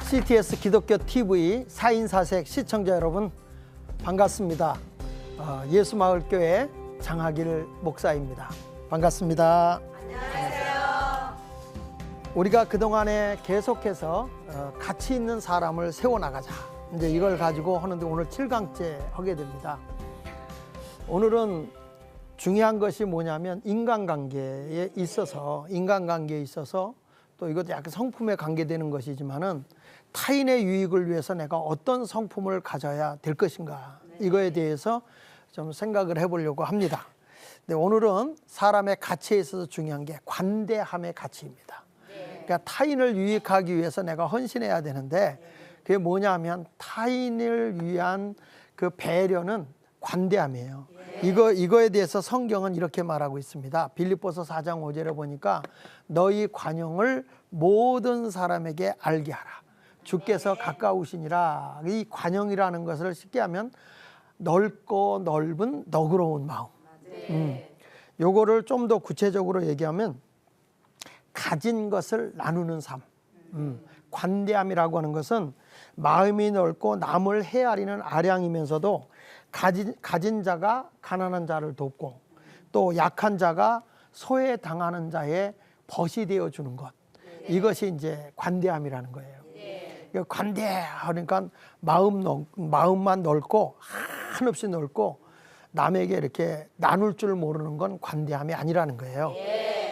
CTS 기독교 TV 4인 4색 시청자 여러분 반갑습니다. 예수마을교회 장하길 목사입니다. 반갑습니다. 안녕하세요. 우리가 그동안에 계속해서 가치 있는 사람을 세워나가자, 이제 이걸 가지고 하는데 오늘 7강째 하게 됩니다. 오늘은 중요한 것이 뭐냐면 인간관계에 있어서 또 이것도 약간 성품에 관계되는 것이지만은 타인의 유익을 위해서 내가 어떤 성품을 가져야 될 것인가, 이거에 대해서 좀 생각을 해보려고 합니다. 근데 오늘은 사람의 가치에 있어서 중요한 게 관대함의 가치입니다. 그러니까 타인을 유익하기 위해서 내가 헌신해야 되는데 그게 뭐냐면 타인을 위한 그 배려는 관대함이에요. 이거에 대해서 성경은 이렇게 말하고 있습니다. 빌립보서 4장 5절에 보니까 너희 관용을 모든 사람에게 알게 하라. 주께서 가까우시니라. 이 관용이라는 것을 쉽게 하면 넓고 넓은 너그러운 마음. 요거를 좀 더 구체적으로 얘기하면 가진 것을 나누는 삶. 관대함이라고 하는 것은 마음이 넓고 남을 헤아리는 아량이면서도 가진 자가 가난한 자를 돕고 또 약한 자가 소외당하는 자의 벗이 되어 주는 것. 이것이 이제 관대함이라는 거예요. 관대하니까 마음만 넓고 한없이 넓고 남에게 이렇게 나눌 줄 모르는 건 관대함이 아니라는 거예요.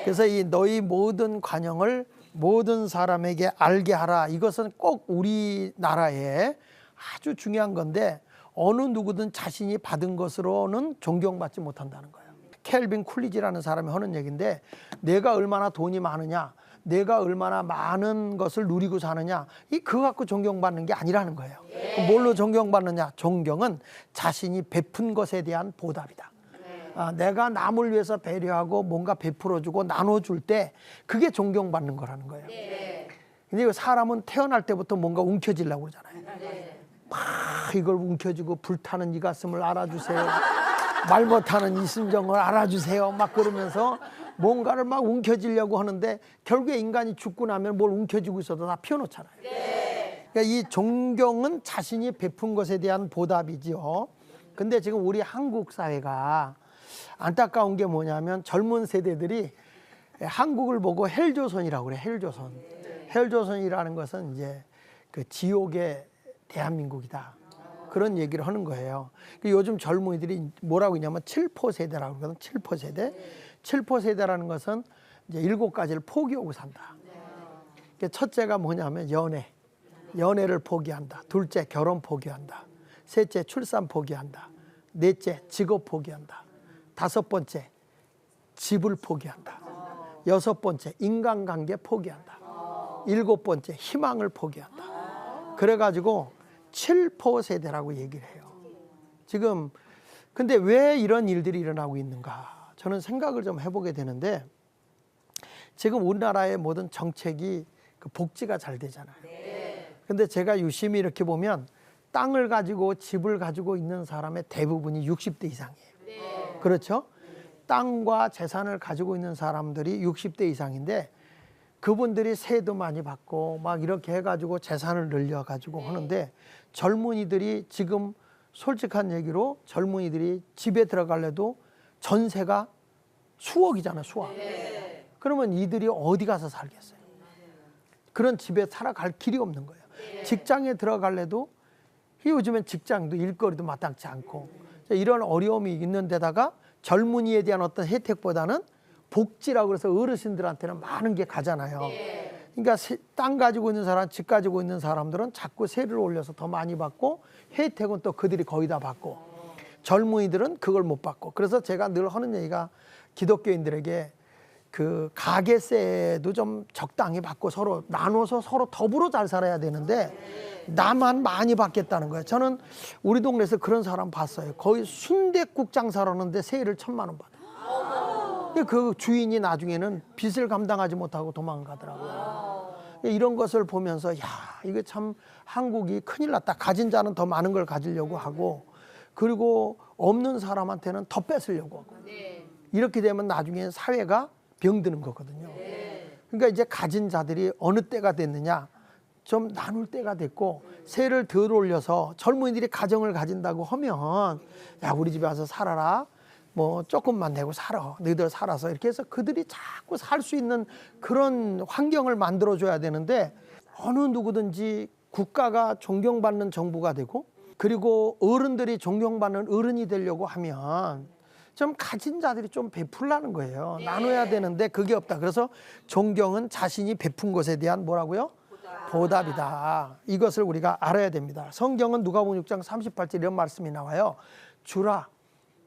그래서 이 너희 모든 관용을 모든 사람에게 알게 하라. 이것은 꼭 우리나라에 아주 중요한 건데 어느 누구든 자신이 받은 것으로는 존경받지 못한다는 거예요. 켈빈 쿨리지라는 사람이 하는 얘기인데 내가 얼마나 돈이 많으냐, 내가 얼마나 많은 것을 누리고 사느냐, 그거 갖고 존경받는 게 아니라는 거예요. 뭘로 존경받느냐? 존경은 자신이 베푼 것에 대한 보답이다. 내가 남을 위해서 배려하고 뭔가 베풀어주고 나눠줄 때 그게 존경받는 거라는 거예요. 근데 사람은 태어날 때부터 뭔가 움켜쥐려고 그러잖아요. 막 이걸 움켜쥐고 불타는 이 가슴을 알아주세요, 말 못하는 이 심정을 알아주세요, 막 그러면서 뭔가를 막 움켜쥐려고 하는데 결국에 인간이 죽고 나면 뭘 움켜쥐고 있어도 다 피워놓잖아요. 그러니까 이 존경은 자신이 베푼 것에 대한 보답이지요. 근데 지금 우리 한국 사회가 안타까운 게 뭐냐면 젊은 세대들이 한국을 보고 헬조선이라고 그래. 헬조선이라는 것은 이제 그 지옥의 대한민국이다, 그런 얘기를 하는 거예요. 요즘 젊은이들이 뭐라고 하냐면 7포 세대라고 그러거든. 7포 세대. 7포 세대라는 것은 이제 7가지를 포기하고 산다. 첫째가 뭐냐면 연애를 포기한다. 둘째, 결혼 포기한다. 셋째, 출산 포기한다. 넷째, 직업 포기한다. 5번째, 집을 포기한다. 6번째, 인간관계 포기한다. 7번째, 희망을 포기한다. 그래가지고 7포 세대라고 얘기를 해요. 지금 근데 왜 이런 일들이 일어나고 있는가, 저는 생각을 좀 해보게 되는데 지금 우리나라의 모든 정책이 그 복지가 잘 되잖아요. 근데 제가 유심히 이렇게 보면 땅을 가지고 집을 가지고 있는 사람의 대부분이 60대 이상이에요. 그렇죠? 땅과 재산을 가지고 있는 사람들이 60대 이상인데 그분들이 세도 많이 받고 막 이렇게 해가지고 재산을 늘려가지고 하는데 젊은이들이 지금 솔직한 얘기로 젊은이들이 집에 들어가려도 전세가 수억이잖아, 수억. 그러면 이들이 어디 가서 살겠어요? 그런 집에 살아갈 길이 없는 거예요. 직장에 들어가려도 요즘엔 직장도 일거리도 마땅치 않고 이런 어려움이 있는 데다가 젊은이에 대한 어떤 혜택보다는 복지라고 해서 어르신들한테는 많은 게 가잖아요. 그러니까 땅 가지고 있는 사람, 집 가지고 있는 사람들은 자꾸 세를 올려서 더 많이 받고 혜택은 또 그들이 거의 다 받고 젊은이들은 그걸 못 받고. 그래서 제가 늘 하는 얘기가 기독교인들에게 그 가게세도 좀 적당히 받고 서로 나눠서 서로 더불어 잘 살아야 되는데 나만 많이 받겠다는 거예요. 저는 우리 동네에서 그런 사람 봤어요. 거의 순댓국 장사를 하는데 세일을 1,000만 원 받아요. 그 주인이 나중에는 빚을 감당하지 못하고 도망가더라고요. 이런 것을 보면서 이게 참 한국이 큰일 났다. 가진 자는 더 많은 걸 가지려고 하고 그리고 없는 사람한테는 더 뺏으려고 하고 이렇게 되면 나중에 사회가 병드는 거거든요. 그러니까 이제 가진 자들이 어느 때가 됐느냐, 좀 나눌 때가 됐고 세를 덜 올려서 젊은이들이 가정을 가진다고 하면 야 우리 집에 와서 살아라. 뭐 조금만 내고 살아. 너희들 살아서 이렇게 해서 그들이 자꾸 살 수 있는 그런 환경을 만들어줘야 되는데 어느 누구든지 국가가 존경받는 정부가 되고 그리고 어른들이 존경받는 어른이 되려고 하면 좀 가진 자들이 좀 베풀라는 거예요. 나눠야 되는데 그게 없다. 그래서 존경은 자신이 베푼 것에 대한 뭐라고요? 보답이다. 이것을 우리가 알아야 됩니다. 성경은 누가복음 6장 38절 이런 말씀이 나와요. 주라.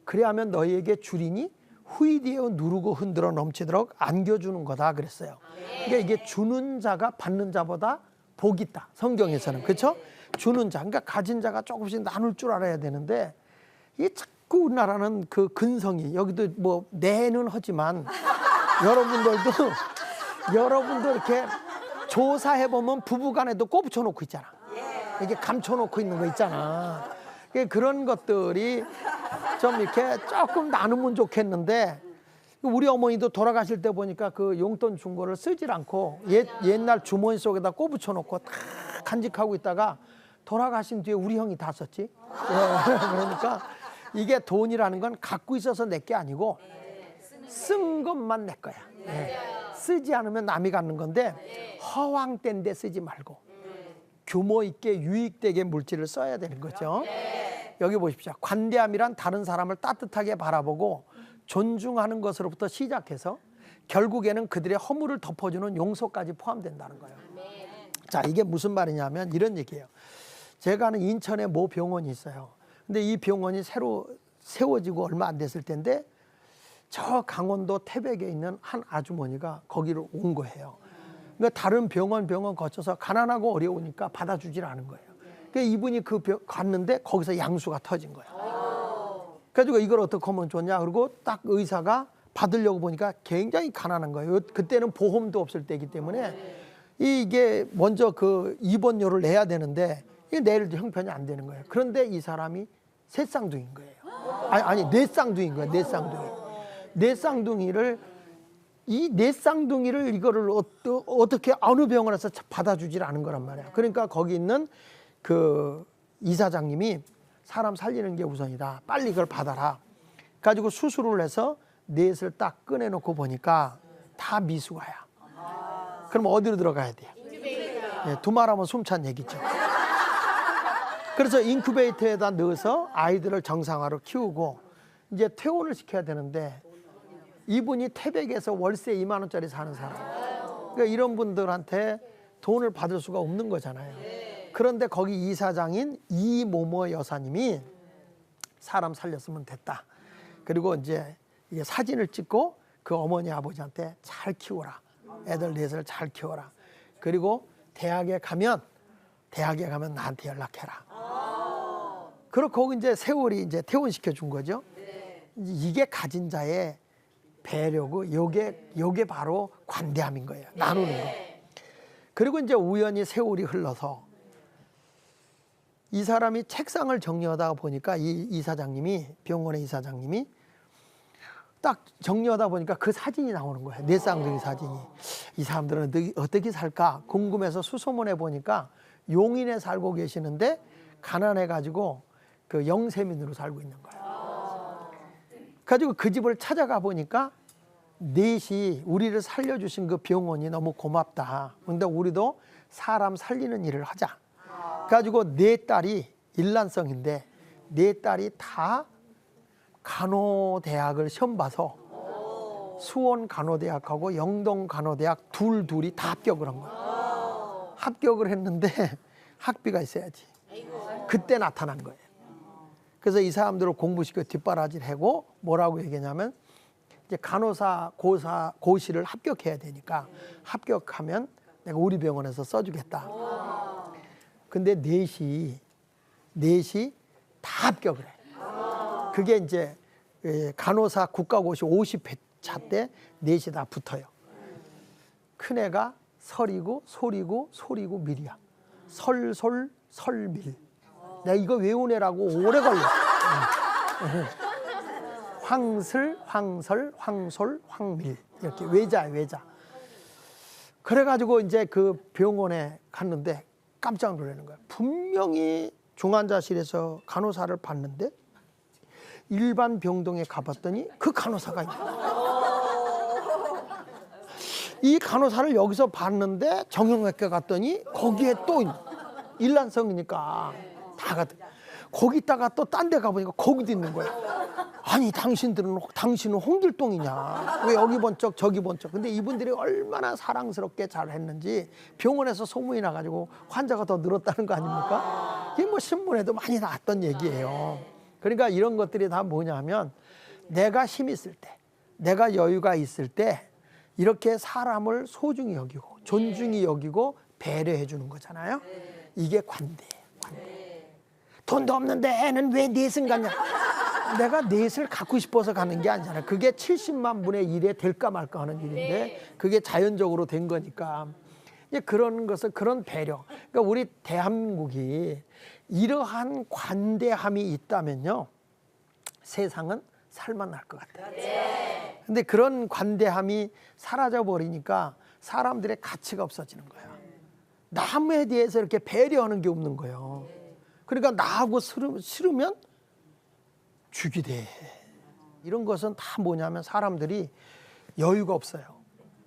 그래야면 너희에게 주리니 후이디어 누르고 흔들어 넘치도록 안겨주는 거다 그랬어요. 그러니까 이게 주는 자가 받는 자보다 복이 있다. 성경에서는. 그렇죠? 주는 자. 그러니까 가진 자가 조금씩 나눌 줄 알아야 되는데 이게 자꾸 우리나라는 그 근성이 여기도 뭐 내는 하지만 여러분도 이렇게 조사해보면 부부간에도 꼽쳐 놓고 있잖아. 이게 감춰 놓고 있는 거 있잖아. 그런 것들이 좀 이렇게 조금 나누면 좋겠는데 우리 어머니도 돌아가실 때 보니까 그 용돈 준 거를 쓰질 않고 옛날 주머니 속에다 꼽쳐 놓고 다 간직하고 있다가 돌아가신 뒤에 우리 형이 다 썼지. 그러니까 이게 돈이라는 건 갖고 있어서 내 게 아니고 쓴 것만 내 거야. 쓰지 않으면 남이 갖는 건데 허황된 데 쓰지 말고 규모 있게 유익되게 물질을 써야 되는 거죠. 여기 보십시오. 관대함이란 다른 사람을 따뜻하게 바라보고 존중하는 것으로부터 시작해서 결국에는 그들의 허물을 덮어주는 용서까지 포함된다는 거예요. 자, 이게 무슨 말이냐면 이런 얘기예요. 제가 아는 인천에 모 병원이 있어요. 근데 이 병원이 새로 세워지고 얼마 안 됐을 텐데 저 강원도 태백에 있는 한 아주머니가 거기로 온 거예요. 그러니까 다른 병원 거쳐서 가난하고 어려우니까 받아주질 않은 거예요. 그러니까 이분이 갔는데 거기서 양수가 터진 거예요. 그래가지고 이걸 어떻게 하면 좋냐. 그리고 딱 의사가 받으려고 보니까 굉장히 가난한 거예요. 그때는 보험도 없을 때이기 때문에 이게 먼저 그 입원료를 내야 되는데 이게 낼 형편이 안 되는 거예요. 그런데 이 사람이 세 쌍둥이인 거예요. 아니 네 쌍둥이인 거예요. 네 쌍둥이. 네 쌍둥이를 이거를 어떻게 어느 병원에서 받아주질 않은 거란 말이야. 그러니까 거기 있는 그 이사장님이 사람 살리는 게 우선이다. 빨리 이걸 받아라. 가지고 수술을 해서 넷을 딱 꺼내놓고 보니까 다 미숙아야. 그럼 어디로 들어가야 돼요? 두말하면 숨찬 얘기죠. 그래서 인큐베이터에다 넣어서 아이들을 정상화로 키우고 이제 퇴원을 시켜야 되는데 이분이 태백에서 월세 2만 원짜리 사는 사람. 그러니까 이런 분들한테 돈을 받을 수가 없는 거잖아요. 그런데 거기 이사장인 이모모 여사님이 사람 살렸으면 됐다. 그리고 이제 이게 사진을 찍고 그 어머니 아버지한테 잘 키워라. 애들 넷을 잘 키워라. 그리고 대학에 가면 나한테 연락해라. 그렇고 이제 세월이 이제 퇴원시켜 준 거죠. 이게 가진 자의 배려고 요게 바로 관대함인 거예요. 나누는 거. 그리고 이제 우연히 세월이 흘러서 이 사람이 책상을 정리하다 보니까 이 이사장님이 병원의 이사장님이 딱 정리하다 보니까 그 사진이 나오는 거예요. 네 쌍둥이 사진이. 이 사람들은 어떻게 살까 궁금해서 수소문해 보니까 용인에 살고 계시는데 가난해 가지고 그 영세민으로 살고 있는 거예요. 가지고 그 집을 찾아가 보니까 넷이 우리를 살려주신 그 병원이 너무 고맙다. 근데 우리도 사람 살리는 일을 하자. 가지고 네 딸이 일란성인데 네 딸이 다 간호대학을 시험 봐서 수원 간호대학하고 영동 간호대학 둘이 다 합격을 한 거예요. 합격을 했는데 학비가 있어야지. 그때 나타난 거예요. 그래서 이 사람들을 공부시켜 뒷바라지를 하고 뭐라고 얘기하냐면 이제 간호사 고시를 합격해야 되니까 합격하면 내가 우리 병원에서 써주겠다. 근데 넷이 다 합격을 해. 그게 이제 간호사 국가고시 50회차 때 넷이 다 붙어요. 큰애가 설이고 소리고 밀이야. 설밀. 내가 이거 외운 애라고 오래 걸려. 황설, 황밀 이렇게 외자. 그래가지고 이제 그 병원에 갔는데 깜짝 놀라는 거예요. 분명히 중환자실에서 간호사를 봤는데 일반 병동에 가봤더니 그 간호사가 있는 거예요. 이 간호사를 여기서 봤는데 정형외과 갔더니 거기에 또 일란성이니까 다 가든 거기다가 또 딴 데 가보니까 거기도 있는 거예요. 아니 당신은 홍길동이냐, 왜 여기 번쩍 저기 번쩍. 근데 이분들이 얼마나 사랑스럽게 잘했는지 병원에서 소문이 나가지고 환자가 더 늘었다는 거 아닙니까? 이게 뭐 신문에도 많이 나왔던 얘기예요. 그러니까 이런 것들이 다 뭐냐면 내가 힘 있을 때, 내가 여유가 있을 때 이렇게 사람을 소중히 여기고 존중히 여기고 배려해 주는 거잖아요. 이게 관대예요. 관대. 돈도 없는데 애는 왜 넷은 가냐. 내가 넷을 갖고 싶어서 가는 게 아니잖아요. 그게 70만 분의 1에 될까 말까 하는 일인데 그게 자연적으로 된 거니까. 이제 그런 것을, 그런 배려. 그러니까 우리 대한민국이 이러한 관대함이 있다면요, 세상은 살만할 것 같아요. 근데 그런 관대함이 사라져 버리니까 사람들의 가치가 없어지는 거예요. 남에 대해서 이렇게 배려하는 게 없는 거예요. 그러니까 나하고 싫으면 죽이대. 이런 것은 다 뭐냐면 사람들이 여유가 없어요.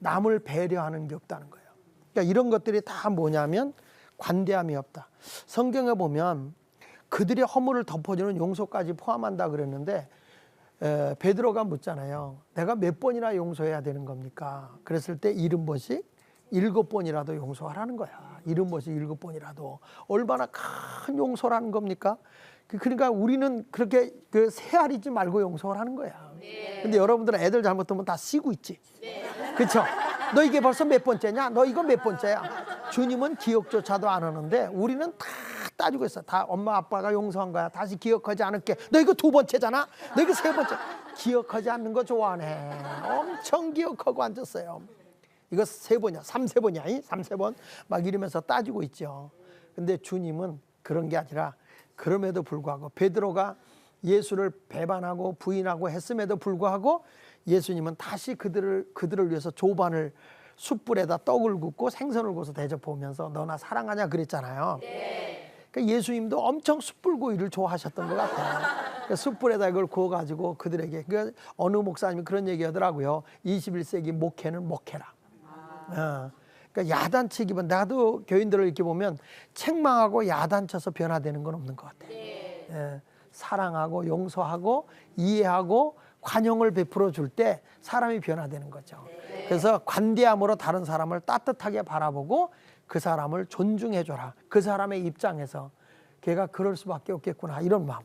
남을 배려하는 게 없다는 거예요. 그러니까 이런 것들이 다 뭐냐면 관대함이 없다. 성경에 보면 그들의 허물을 덮어주는 용서까지 포함한다 그랬는데 베드로가 묻잖아요. 내가 몇 번이나 용서해야 되는 겁니까? 그랬을 때 70번씩 7번이라도 용서하라는 거야. 70번씩 7번이라도. 얼마나 큰 용서라는 겁니까? 그러니까 우리는 그렇게 세아리지 말고 용서를 하는 거야. 근데 여러분들은 애들 잘못하면 다 쉬고 있지. 그렇죠? 너 이게 벌써 몇 번째냐? 너 이거 몇 번째야? 주님은 기억조차도 안 하는데 우리는 다 따지고 있어. 다 엄마 아빠가 용서한 거야. 다시 기억하지 않을게. 너 이거 2번째잖아? 너 이거 3번째. 기억하지 않는 거 좋아하네. 엄청 기억하고 앉았어요. 이거 3번이야. 3세번이야. 3세번 막 이러면서 따지고 있죠. 근데 주님은 그런 게 아니라, 그럼에도 불구하고 베드로가 예수를 배반하고 부인하고 했음에도 불구하고 예수님은 다시 그들을 위해서 조반을 숯불에다 떡을 굽고 생선을 구워서 대접하면서 너나 사랑하냐 그랬잖아요. 그러니까 예수님도 엄청 숯불구이를 좋아하셨던 것 같아요. 그러니까 숯불에다 이걸 구워가지고 그들에게, 그러니까 어느 목사님이 그런 얘기하더라고요. 21세기 목회는 먹해라. 그러니까 야단치기만, 나도 교인들을 이렇게 보면 책망하고 야단쳐서 변화되는 건 없는 것 같아요. 사랑하고 용서하고 이해하고 관용을 베풀어 줄 때 사람이 변화되는 거죠. 그래서 관대함으로 다른 사람을 따뜻하게 바라보고 그 사람을 존중해 줘라. 그 사람의 입장에서 걔가 그럴 수밖에 없겠구나, 이런 마음.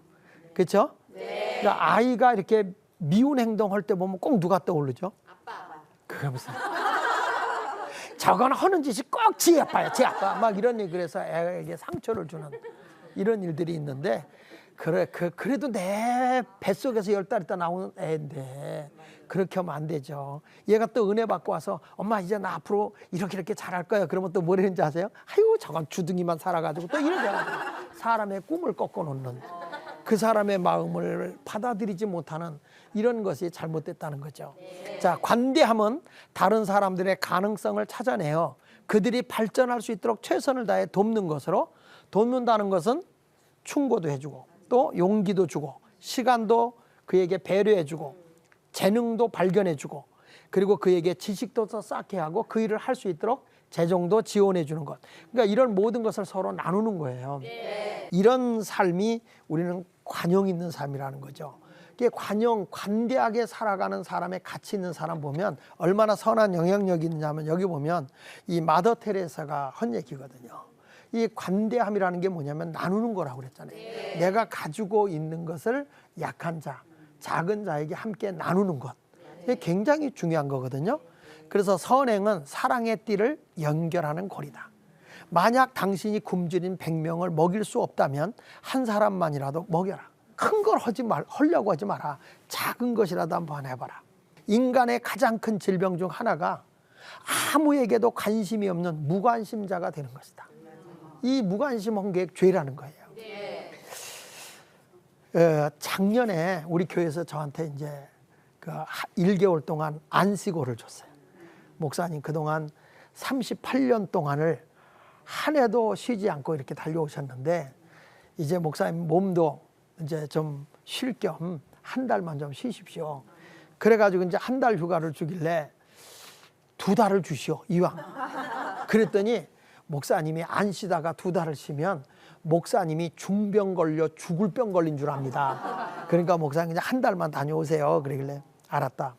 그렇죠? 그러니까 아이가 이렇게 미운 행동할 때 보면 꼭 누가 떠오르죠? 아빠. 그게 무슨 저건 하는 짓이 꼭 지 아빠야, 지 아빠. 막 이런 얘기를 해서 애에게 상처를 주는 이런 일들이 있는데, 그래도 내 뱃속에서 10달 있다 나오는 애인데 그렇게 하면 안 되죠. 얘가 또 은혜 받고 와서 엄마 이제 나 앞으로 이렇게 잘할 거야. 그러면 또 뭘 했는지 아세요? 아유 저건 주둥이만 살아가지고 또 이러잖아요. 사람의 꿈을 꺾어놓는, 그 사람의 마음을 받아들이지 못하는 이런 것이 잘못됐다는 거죠. 자, 관대함은 다른 사람들의 가능성을 찾아내어 그들이 발전할 수 있도록 최선을 다해 돕는 것으로, 돕는다는 것은 충고도 해주고 또 용기도 주고 시간도 그에게 배려해주고 재능도 발견해주고 그리고 그에게 지식도 더 쌓게 하고 그 일을 할 수 있도록 재정도 지원해주는 것. 그러니까 이런 모든 것을 서로 나누는 거예요. 이런 삶이 우리는 관용 있는 삶이라는 거죠. 이게 관대하게 살아가는 사람의 가치 있는 사람 보면 얼마나 선한 영향력이 있느냐면, 여기 보면 이 마더 테레사가 한 얘기거든요. 이 관대함이라는 게 뭐냐면 나누는 거라고 그랬잖아요. 내가 가지고 있는 것을 약한 자, 작은 자에게 함께 나누는 것. 이게 굉장히 중요한 거거든요. 그래서 선행은 사랑의 띠를 연결하는 고리다. 만약 당신이 굶주린 100명을 먹일 수 없다면 한 사람만이라도 먹여라. 큰 걸 하려고 하지 마라. 작은 것이라도 한번 해봐라. 인간의 가장 큰 질병 중 하나가 아무에게도 관심이 없는 무관심자가 되는 것이다. 이 무관심한 게 죄라는 거예요. 작년에 우리 교회에서 저한테 이제 1개월 동안 안식오를 줬어요. 목사님, 그동안 38년 동안을 한 해도 쉬지 않고 이렇게 달려오셨는데 이제 목사님 몸도 이제 좀 쉴 겸 한 달만 좀 쉬십시오. 그래가지고 이제 한 달 휴가를 주길래 2달을 주시오, 이왕. 그랬더니 목사님이 안 쉬다가 2달을 쉬면 목사님이 중병 걸려 죽을 병 걸린 줄 압니다. 그러니까 목사님 그냥 한 달만 다녀오세요. 그러길래 알았다.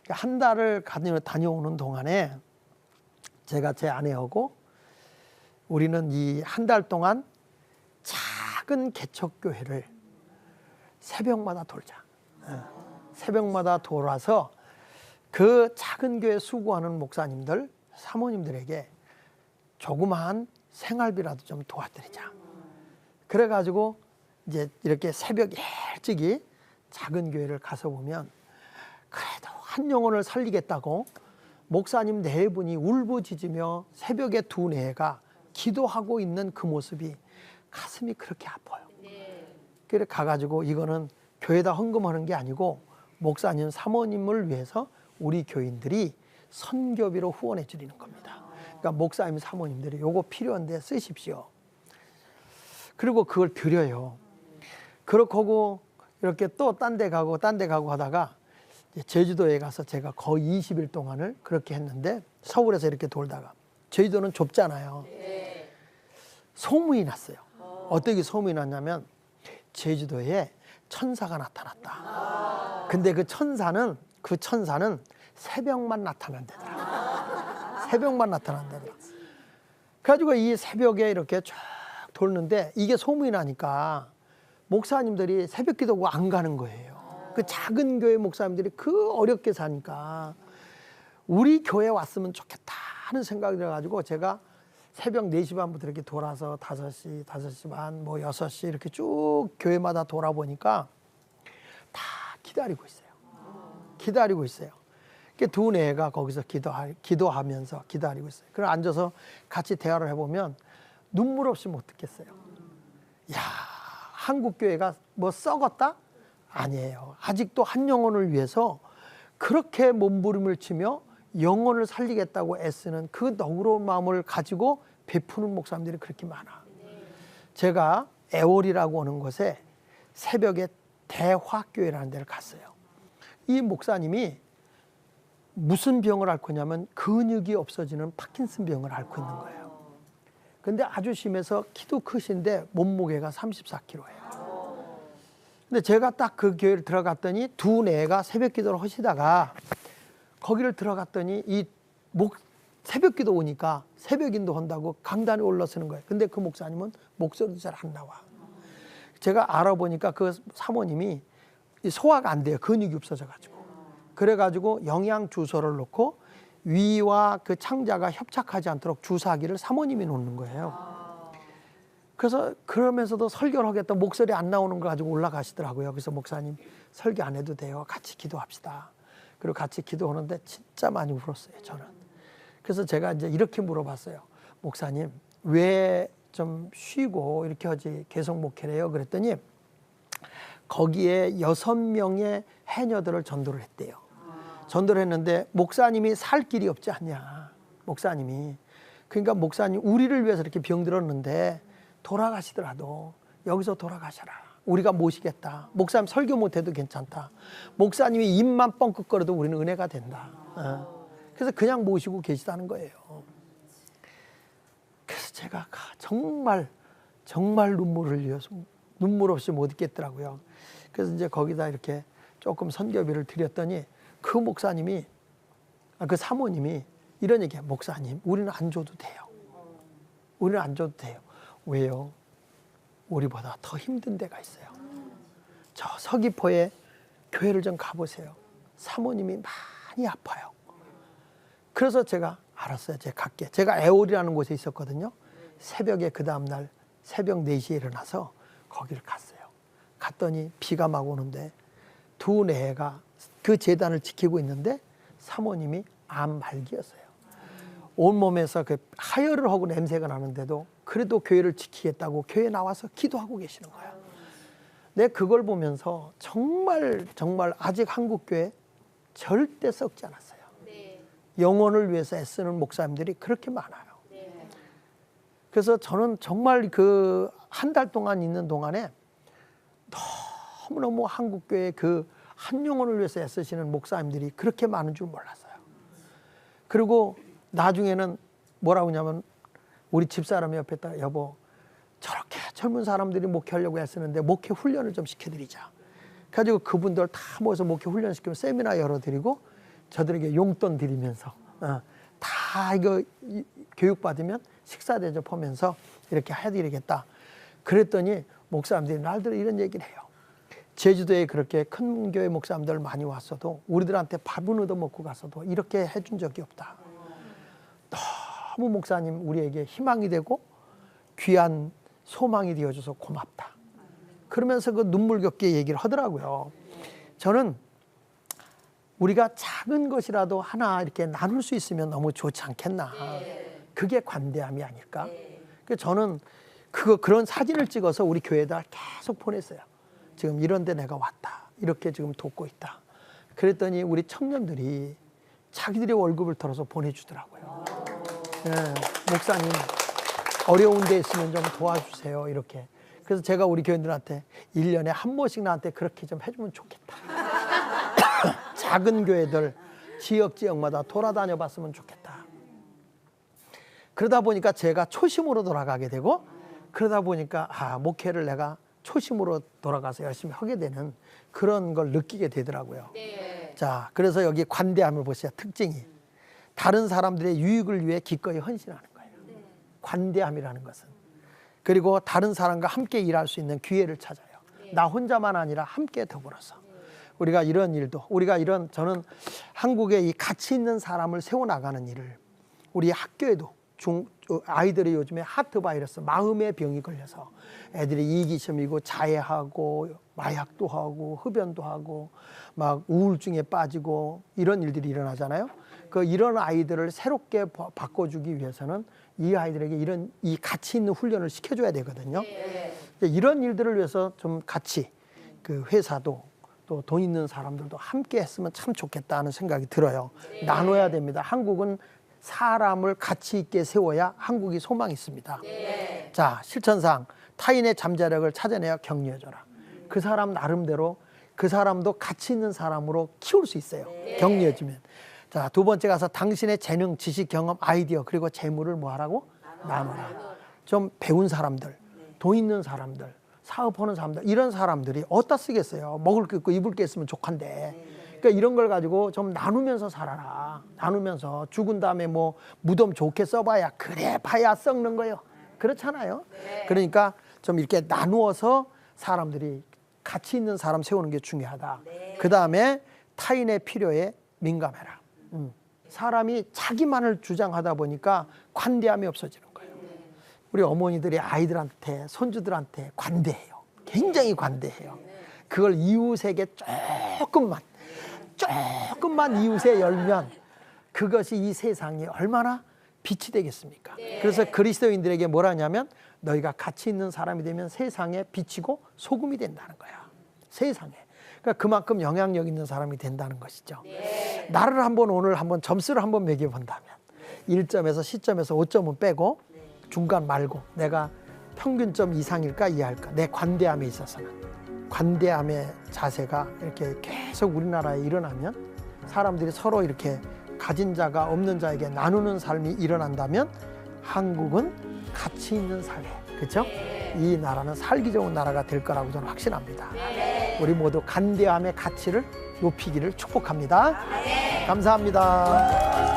한 달을 다녀오는 동안에 제가 제 아내하고 우리는 이 한 달 동안 작은 개척교회를 새벽마다 돌자. 새벽마다 돌아서 그 작은 교회 수고하는 목사님들, 사모님들에게 조그마한 생활비라도 좀 도와드리자. 그래가지고 이제 이렇게 새벽 일찍이 작은 교회를 가서 보면 그래도 한 영혼을 살리겠다고 목사님 4분이 울부짖으며 새벽에 2-4가 기도하고 있는 그 모습이 가슴이 그렇게 아파요. 그래 가가지고 이거는 교회에다 헌금하는 게 아니고 목사님 사모님을 위해서 우리 교인들이 선교비로 후원해 드리는 겁니다. 그러니까 목사님 사모님들이 요거 필요한데 쓰십시오. 그리고 그걸 드려요. 그렇게 하고 이렇게 또 딴 데 가고 하다가 제주도에 가서 제가 거의 20일 동안을 그렇게 했는데 서울에서 이렇게 돌다가 제주도는 좁잖아요. 소문이 났어요. 어떻게 소문이 났냐면 제주도에 천사가 나타났다. 근데 그 천사는 새벽만 나타난다더라. 새벽만 나타난다더라. 그래가지고 이 새벽에 이렇게 쫙 돌는데 이게 소문이 나니까 목사님들이 새벽 기도하고 안 가는 거예요. 그 작은 교회 목사님들이 그 어렵게 사니까 우리 교회 왔으면 좋겠다 하는 생각이 들어가지고 제가 새벽 4시 반부터 이렇게 돌아서 5시, 5시 반, 뭐 6시 이렇게 쭉 교회마다 돌아보니까 다 기다리고 있어요. 기다리고 있어요. 그 2-4가 거기서 기도하면서 기다리고 있어요. 그럼 앉아서 같이 대화를 해보면 눈물 없이 못 듣겠어요. 야, 한국 교회가 뭐 썩었다? 아니에요. 아직도 한 영혼을 위해서 그렇게 몸부림을 치며 영혼을 살리겠다고 애쓰는 그 너그러운 마음을 가지고 베푸는 목사님들이 그렇게 많아. 제가 애월이라고 하는 곳에 새벽에 대화교회라는 데를 갔어요. 이 목사님이 무슨 병을 앓고 있냐면 근육이 없어지는 파킨슨 병을 앓고 있는 거예요. 근데 아주 심해서 키도 크신데 몸무게가 34kg예요. 근데 제가 딱 그 교회를 들어갔더니 2-4가 새벽 기도를 하시다가 거기를 들어갔더니 새벽 기도 오니까 새벽인도 한다고 강단에 올라서는 거예요. 근데 그 목사님은 목소리도 잘 안 나와. 제가 알아보니까 그 사모님이 소화가 안 돼요. 근육이 없어져가지고. 그래가지고 영양 주소를 놓고 위와 그 창자가 협착하지 않도록 주사기를 사모님이 놓는 거예요. 그래서 그러면서도 설교를 하겠다 목소리 안 나오는 거 가지고 올라가시더라고요. 그래서 목사님 설교 안 해도 돼요. 같이 기도합시다. 그리고 같이 기도하는데 진짜 많이 울었어요, 저는. 그래서 제가 이제 이렇게 물어봤어요. 목사님, 왜 좀 쉬고 이렇게 하지 계속 목회를 해요? 그랬더니 거기에 6명의 해녀들을 전도를 했대요. 전도를 했는데 목사님이 살 길이 없지 않냐. 목사님이. 그러니까 목사님 우리를 위해서 이렇게 병들었는데 돌아가시더라도 여기서 돌아가셔라. 우리가 모시겠다. 목사님 설교 못해도 괜찮다. 목사님이 입만 뻥끗거려도 우리는 은혜가 된다. 그래서 그냥 모시고 계시다는 거예요. 그래서 제가 정말 눈물을 흘려서 눈물 없이 못 있겠더라고요. 그래서 이제 거기다 이렇게 조금 선교비를 드렸더니 그 목사님이 그 사모님이 이런 얘기해요. 목사님, 우리는 안 줘도 돼요. 우리는 안 줘도 돼요. 왜요? 우리보다 더 힘든 데가 있어요. 저 서귀포에 교회를 좀 가보세요. 사모님이 많이 아파요. 그래서 제가 알았어요. 제가 갈게. 제가 애월이라는 곳에 있었거든요. 새벽에 그 다음날 새벽 4시에 일어나서 거기를 갔어요. 갔더니 비가 막 오는데 2-4가 그 재단을 지키고 있는데 사모님이 암 말기였어요. 온몸에서 그 하혈을 하고 냄새가 나는데도 그래도 교회를 지키겠다고 교회에 나와서 기도하고 계시는 거예요. 내가 그걸 보면서 정말 아직 한국교회 절대 썩지 않았어요. 영혼을 위해서 애쓰는 목사님들이 그렇게 많아요. 그래서 저는 정말 그 한 달 동안 있는 동안에 너무너무 한국교회 그 한 영혼을 위해서 애쓰시는 목사님들이 그렇게 많은 줄 몰랐어요. 그리고 나중에는 뭐라고 하냐면 우리 집사람이 옆에 있다가 여보 저렇게 젊은 사람들이 목회하려고 애쓰는데 목회 훈련을 좀 시켜드리자. 그래가지고 그분들 다 모여서 목회 훈련시키면 세미나 열어드리고 저들에게 용돈 드리면서 다 이거 교육받으면 식사 대접하면서 이렇게 해드리겠다. 그랬더니 목사님들이 날들 이런 얘기를 해요. 제주도에 그렇게 큰 교회 목사님들 많이 왔어도 우리들한테 밥은 얻어먹고 갔어도 이렇게 해준 적이 없다. 너무 목사님 우리에게 희망이 되고 귀한 소망이 되어줘서 고맙다. 그러면서 그 눈물겹게 얘기를 하더라고요. 저는 우리가 작은 것이라도 하나 이렇게 나눌 수 있으면 너무 좋지 않겠나. 그게 관대함이 아닐까. 그래서 저는 그런 사진을 찍어서 우리 교회에다 계속 보냈어요. 지금 이런 데 내가 왔다. 이렇게 지금 돕고 있다. 그랬더니 우리 청년들이 자기들의 월급을 털어서 보내주더라고요. 네, 목사님 어려운 데 있으면 좀 도와주세요. 이렇게. 그래서 제가 우리 교인들한테 1년에 한 번씩 나한테 그렇게 좀 해주면 좋겠다. 작은 교회들 지역마다 돌아다녀 봤으면 좋겠다. 그러다 보니까 제가 초심으로 돌아가게 되고 그러다 보니까 목회를 내가 초심으로 돌아가서 열심히 하게 되는 그런 걸 느끼게 되더라고요. 네. 자, 그래서 여기 관대함을 보세요. 특징이 다른 사람들의 유익을 위해 기꺼이 헌신하는 거예요. 네. 관대함이라는 것은. 그리고 다른 사람과 함께 일할 수 있는 기회를 찾아요. 네. 나 혼자만 아니라 함께 더불어서. 네. 우리가 이런 일도 저는 한국에 이 가치 있는 사람을 세워나가는 일을 우리 학교에도 아이들이 요즘에 하트 바이러스 마음의 병이 걸려서 애들이 이기심이고 자해하고 마약도 하고 흡연도 하고 막 우울증에 빠지고 이런 일들이 일어나잖아요. 이런 아이들을 새롭게 바꿔주기 위해서는 이 아이들에게 이 가치 있는 훈련을 시켜줘야 되거든요. 이런 일들을 위해서 좀 같이 그 회사도 또 돈 있는 사람들도 함께 했으면 참 좋겠다는 생각이 들어요. 나눠야 됩니다. 한국은 사람을 가치 있게 세워야 한국이 소망이 있습니다. 네. 자, 실천상 타인의 잠재력을 찾아내어 격려해줘라. 그 사람 나름대로 그 사람도 가치 있는 사람으로 키울 수 있어요. 네. 격려해주면. 자, 두 번째 가서 당신의 재능, 지식, 경험, 아이디어 그리고 재물을 뭐 하라고? 나눠라. 좀 배운 사람들, 돈 있는 사람들, 사업하는 사람들 이런 사람들이 어디다 쓰겠어요. 먹을 게 있고 입을 게 있으면 족한데. 그러니까 이런 걸 가지고 좀 나누면서 살아라. 나누면서 죽은 다음에 뭐 무덤 좋게 써봐야 그래 봐야 썩는 거예요. 그렇잖아요. 네. 그러니까 좀 이렇게 나누어서 사람들이 가치 있는 사람 세우는 게 중요하다. 네. 그 다음에 타인의 필요에 민감해라. 사람이 자기만을 주장하다 보니까 관대함이 없어지는 거예요. 우리 어머니들이 아이들한테 손주들한테 관대해요. 굉장히 관대해요. 그걸 이웃에게 조금만 이웃에 열면 그것이 이 세상에 얼마나 빛이 되겠습니까? 네. 그래서 그리스도인들에게 뭐라냐면 너희가 가치 있는 사람이 되면 세상에 빛이고 소금이 된다는 거야. 세상에. 그러니까 그만큼 영향력 있는 사람이 된다는 것이죠. 네. 나를 오늘 한번 점수를 한번 매겨본다면 1점에서 시점에서 5점은 빼고 중간 말고 내가 평균점 이상일까 이하일까 내 관대함에 있어서는 관대함의 자세가 이렇게 계속 우리나라에 일어나면 사람들이 서로 이렇게 가진 자가 없는 자에게 나누는 삶이 일어난다면 한국은 가치 있는 사회, 그렇죠? 이 나라는 살기 좋은 나라가 될 거라고 저는 확신합니다. 우리 모두 관대함의 가치를 높이기를 축복합니다. 감사합니다.